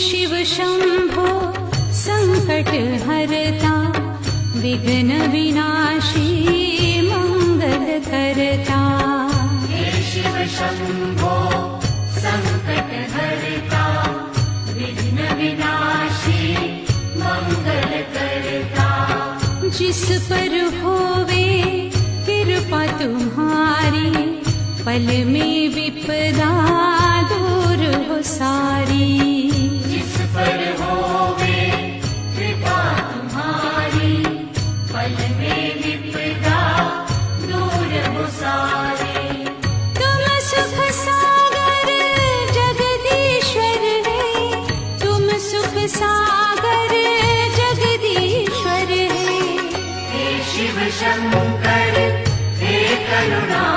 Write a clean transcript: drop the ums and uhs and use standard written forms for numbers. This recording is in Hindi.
शिव शंभो संकट हरता, विघ्न विनाशी मंगल करता। हे शिव शंभो संकट हरता, विघ्न विनाशी मंगल करता। जिस पर होवे कृपा तुम्हारी, पल में विपदा दूर हो सारी। जिस पर होवे कृपा तुम्हारी, पल में विपदा दूर हो सारी। तुम सुख सागर जगदीश्वर है, तुम सुख सागर जगदीश्वर है। हे शिव शंकर हे करुणा